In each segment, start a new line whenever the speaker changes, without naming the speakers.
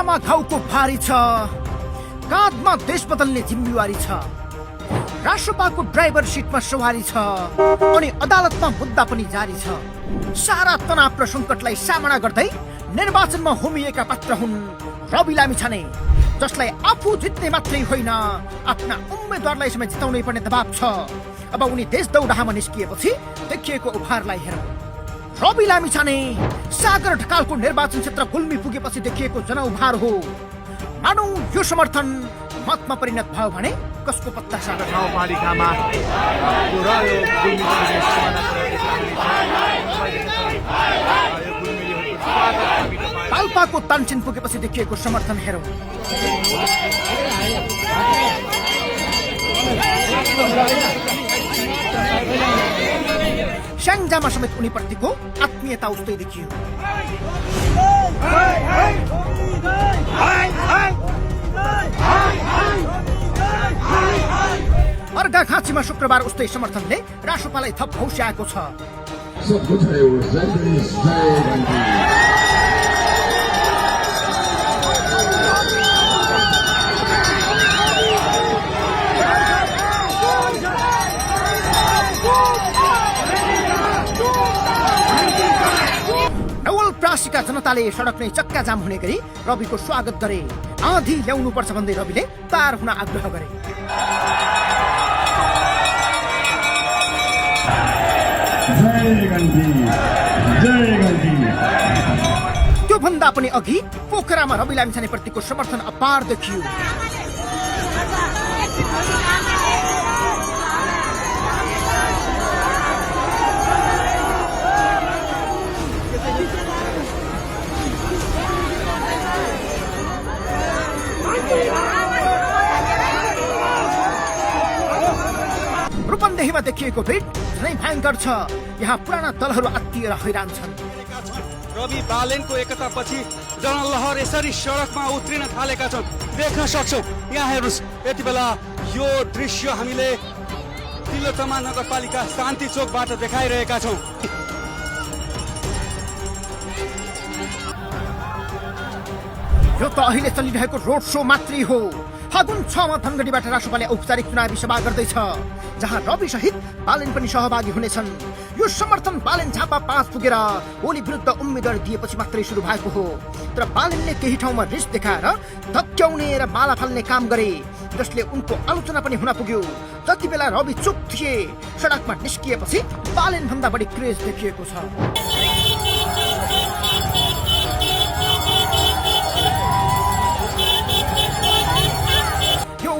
खुट्टामा घाउको भारी छ, काँधमा देश बदल्ने जिम्मेवारी छ, राष्ट्रपाको ड्राइभर सिटमा सवारी छ अनि अदालतमा मुद्दा पनि जारी छ। सारा तनाव र सङ्कटलाई सामना गर्दै निर्वाचनमा होमिएका पात्र हुन् रवि लामिछाने, जसलाई आफू जित्ने मात्रै होइन आफ्ना उम्मेदवारलाई समेत जिताउनै पर्ने दबाब छ। अब उनी देश दौडाहामा निस्किएपछि देखिएको उपहारलाई हेरौँ। रवि लामिछाने सागर ढकालको निर्वाचन क्षेत्र गुल्मी पुगेपछि देखिएको जनउभार हो। मानौ यो समर्थन मतमा परिणत भयो भने कसको पत्ता सागर
गाउँपालिकामा
पाल्पाको तानसेन पुगेपछि देखिएको समर्थन हेरौँ। स्याङ्जामा समेत उनीप्रतिको आत्मीयता उस्तै देखियो। अर्घाखाँचीमा शुक्रबार उस्तै समर्थनले राष्ट्रपालाई थप हौस्याएको छ। नवलपरासीका जनताले सडक नै चक्का जाम हुने गरी रविको स्वागत गरे। आँधी ल्याउनु पर्छ भन्दै रविले पार हुन आग्रह गरे। त्यो भन्दा पनि अघि पोखरामा रवि लामिछाने प्रतिको समर्थन अपार देखियो। रूपन्देहीमा देखिएको भिड झनै भयङ्कर छ। यहाँ पुराना दलहरू आत्तिएर हैरान छन्।
रवि बालेनको एकतापछि जनलहर यसरी सडकमा उत्रिन थालेका छन्, देख्न सक्छौँ। यहाँ हेर्नुहोस्, यति बेला यो दृश्य हामीले तिलोत्तमा नगरपालिका शान्ति चोकबाट देखाइरहेका छौँ।
यो त अहिले चलिरहेको रोड शो मात्रै हो। फागुन 6 मा धनगढीबाट राष्ट्रपाले औपचारिक चुनावी सभा गर्दैछ, जहाँ रवि सहित बालेन पनि सहभागी हुनेछन्। यो समर्थन बालेन झापा 5 पुगेर ओली विरुद्ध उम्मेदवार दिएपछि मात्रै सुरु भएको हो। तर बालेनले केही ठाउँमा रिस देखाएर धक्क्याउने र माला फाल्ने काम गरे, जसले उनको आलोचना पनि हुन पुग्यो। जति बेला रवि चुप थिए, सडकमा निस्किएपछि बालेन भन्दा बढी क्रेज देखिएको छ।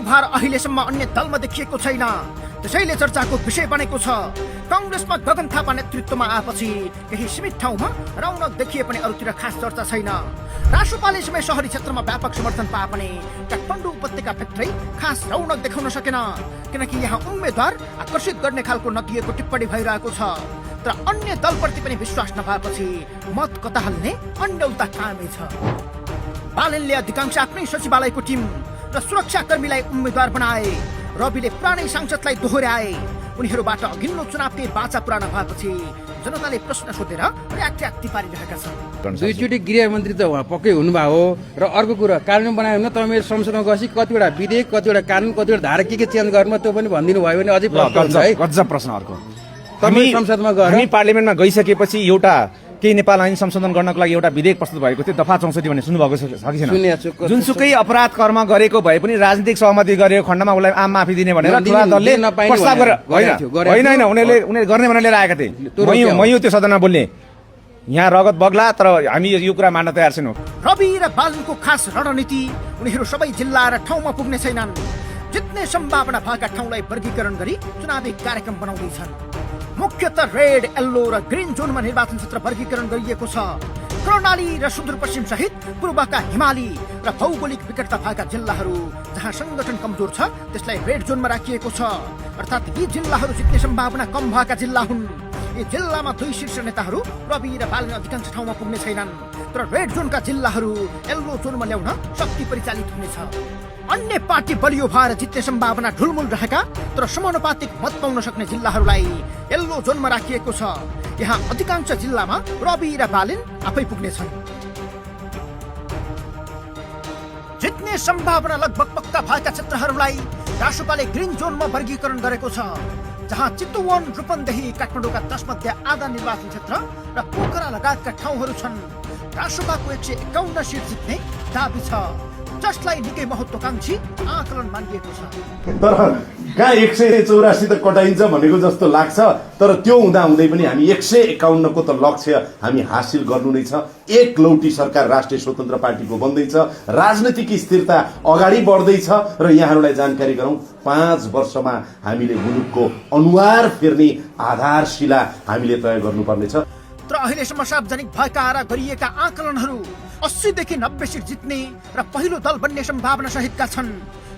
उपहार अहिलेसम्म अन्य दलमा देखिएको छैन, त्यसैले चर्चाको विषय बनेको छ। कांग्रेसमा गगन थापा नेतृत्वमा आएपछि केही सीमित ठाउँमा रौनक देखिए पनि अरूतिर खास चर्चा छैन। राष्ट्रपाले समय शहरी क्षेत्रमा व्यापक समर्थन पाए पनि काठमाडौँ उपत्यकाभित्रै खास रौनक देखाउन सकेन, किनकि यहाँ उम्मेद्वार आकर्षित गर्ने खालको नदिएको टिप्पणी भइरहेको छ। तर अन्य दलप्रति पनि विश्वास नभएपछि मत कता हाल्ने अन्यलता कामै छ। बालेनले अधिकांश आफ्नै सचिवालयको टिम र सुरक्षाकर्मीलाई उम्मेद्वार बनाए। रविले पुरानै सांसदलाई दोहोर्याए। उनीहरूबाट अघिल्लो चुनावकै बाचा पुराना भएपछि जनताले प्रश्न सोधेर रियाक्ट पारिरहेका छन्।
दुईचोटि गृहमन्त्री त उहाँ पक्कै हुनुभएको हो। र अर्को कुरा, कानुन बनायो भने तपाईँ मेरो संसदमा गएपछि कतिवटा विधेयक, कतिवटा कानुन, कतिवटा धारा के चेन्ज गर्नु त्यो पनि भनिदिनु भयो भने अझै
गजब प्रश्न। अर्को,
तपाईँ संसदमा गएर
हामी पार्लियामेन्टमा गइसकेपछि एउटा केही नेपाल ऐन संशोधन गर्नको लागि एउटा विधेयक प्रस्तुत भएको थियो, दफा 64 भन्ने सुन्नुभएको छ कि छैन? जुनसुकै अपराध कर्म गरेको भए पनि राजनीतिक सहमति गरेको खण्डमा उसलाई आम माफी दिने भनेर ठुला दलले प्रस्ताव होइन उनीहरूले गर्ने भनेर लिएर आएका थिए। मै त्यो सदनमा बोल्ने, यहाँ रगत बग्ला, तर हामी यो कुरा मान्न तयार छैनौँ।
रवि र बालनको खास रणनीति, उनीहरू सबै जिल्ला र ठाउँमा पुग्ने छैनन्। जित्ने सम्भावना भएका ठाउँलाई वर्गीकरण गरी चुनावी कार्यक्रम बनाउँदैछन्। मुख्यतः रेड, येल्लो र ग्रीन जोनमा निर्वाचन क्षेत्र वर्गीकरण गरिएको छ। कर्णाली र सुदूरपश्चिम सहित पूर्वका हिमाली र भौगोलिक विकटता भएका जिल्लाहरू जहाँ संगठन कमजोर छ त्यसलाई रेड जोनमा राखिएको छ। अर्थात् यी जिल्लाहरू जित्ने सम्भावना कम भएका जिल्ला हुन्। यी जिल्लामा दुई शीर्ष नेताहरू रवि र बालेन अधिकांश ठाउँमा पुग्ने छैनन्। तर रेड जोनका जिल्लाहरू येल्लो जोनमा ल्याउन शक्ति परिचालित हुनेछ। अन्य पार्टी बलियो भएर जित्ने सम्भावना ढुलमुल रहेका तर समानुपातिक मत पाउन सक्ने जिल्लाहरूलाई येल्लो जोनमा राखिएको छ। यहाँ अधिकांश जिल्लामा रवि र बालेन आफै पुग्नेछन्। जित्ने सम्भावना लगभग पक्का भएका क्षेत्रहरूलाई रासोपाले ग्रिन जोनमा वर्गीकरण गरेको छ, जहाँ चितवन, रूपन्देही, काठमाडौँका 10 मध्ये आधा निर्वाचन क्षेत्र र पोखरा लगायतका ठाउँहरू छन्। रासोपाको 151 सिट जित्ने दाबी छ, जसलाई निकै महत्त्वकांक्षी आकलन मानिएको छ।
तर कहाँ 184 त कटाइन्छ भनेको जस्तो लाग्छ, तर त्यो हुँदै पनि हामी 151 को त लक्ष्य हामी हासिल गर्नु नै छ। एक लौटी सरकार राष्ट्रिय स्वतन्त्र पार्टीको बन्दैछ, राजनीतिक स्थिरता अगाडि बढ्दैछ र यहाँहरूलाई जानकारी गरौँ 5 वर्षमा हामीले मुलुकको अनुहार फेर्ने आधारशिला हामीले तय गर्नुपर्नेछ।
तर अहिलेसम्म सार्वजनिक भएका र गरिएका आकलनहरू 80 देखि 90 सिट जित्ने र पहिलो दल बन्ने सम्भावना सहितका छन्।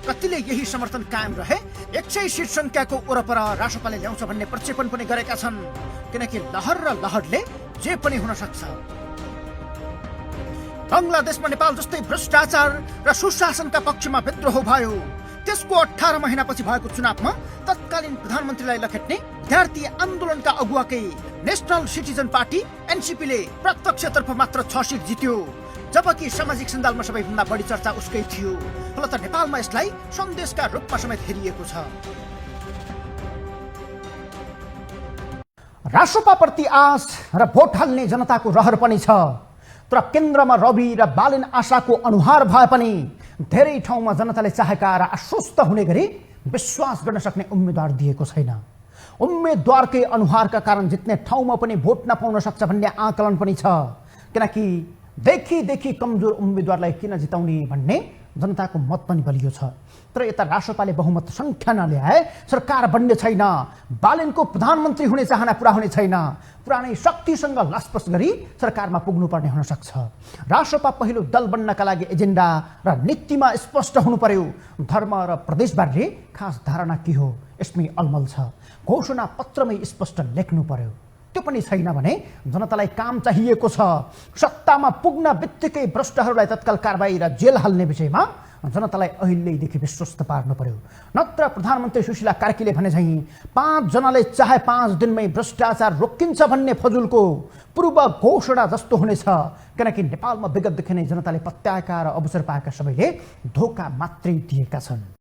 कतिले यही समर्थन कायम रहे 100 सिट संख्याको वरपर रासोपाले ल्याउँछ भन्ने प्रक्षेपण पनि गरेका छन्, किनकि लहर र लहरले जे पनि हुन सक्छ। बंगलादेशमा नेपाल जस्तै भ्रष्टाचार र सुशासनका पक्षमा विद्रोह भयो। त्यसको 18 महिनापछि भएको चुनावमा तत्कालीन प्रधानमन्त्रीलाई लखेट्ने विद्यार्थी आन्दोलनका अगुवाकै नेशनल सिटिजन पार्टी एनसीपीले प्रत्यक्षतर्फ मात्र 6 सिट जित्यो, जबकि सामाजिक सञ्जालमा सबैभन्दा बढी चर्चा उसकै थियो। फलत नेपालमा यसलाई सन्देशका रूपमा समेत हेरिएको छ। रासोपाप्रति आश र भोट हाल्ने जनताको रहर पनि छ, तर केन्द्रमा रवि र बालेन आशाको अनुहार भए पनि धेरै ठाउँमा जनताले चाहेका र आश्वस्त हुने गरी विश्वास गर्न सक्ने उम्मेद्वार दिएको छैन। उम्मेद्वारकै अनुहारका कारण जित्ने ठाउँमा पनि भोट नपाउन सक्छ भन्ने आकलन पनि छ, किनकि देखि कमजोर उम्मेद्वारलाई किन जिताउने भन्ने जनताको मत पनि बलियो छ। तर यता रासोपाले बहुमत संख्या नल्याए सरकार बन्ने छैन, बालेनको प्रधानमन्त्री हुने चाहना पूरा हुने छैन, पुरानै शक्तिसँग लसपस गरी सरकारमा पुग्नुपर्ने हुन सक्छ। रासोपा पहिलो दल बन्नका लागि एजेन्डा र नीतिमा स्पष्ट हुनु पर्यो। धर्म र प्रदेशबारे खास धारणा के हो यसमै अलमल छ। घोषणा पत्रमै स्पष्ट लेख्नु पर्यो, त्यो पनि छैन भने जनतालाई काम चाहिएको छ। सत्तामा पुग्न बित्तिकै भ्रष्टहरूलाई तत्काल कारबाही र जेल हाल्ने विषयमा जनतालाई अहिलेदेखि विश्वस्त पार्नु पर्यो। नत्र प्रधानमन्त्री सुशीला कार्कीले भने झैँ 5 जनाले चाहे 5 दिनमै भ्रष्टाचार रोकिन्छ भन्ने फजुलको पूर्व घोषणा जस्तो हुनेछ, किनकि नेपालमा विगतदेखि नै जनताले पत्याएका र अवसर पाएका सबैले धोका मात्रै दिएका छन्।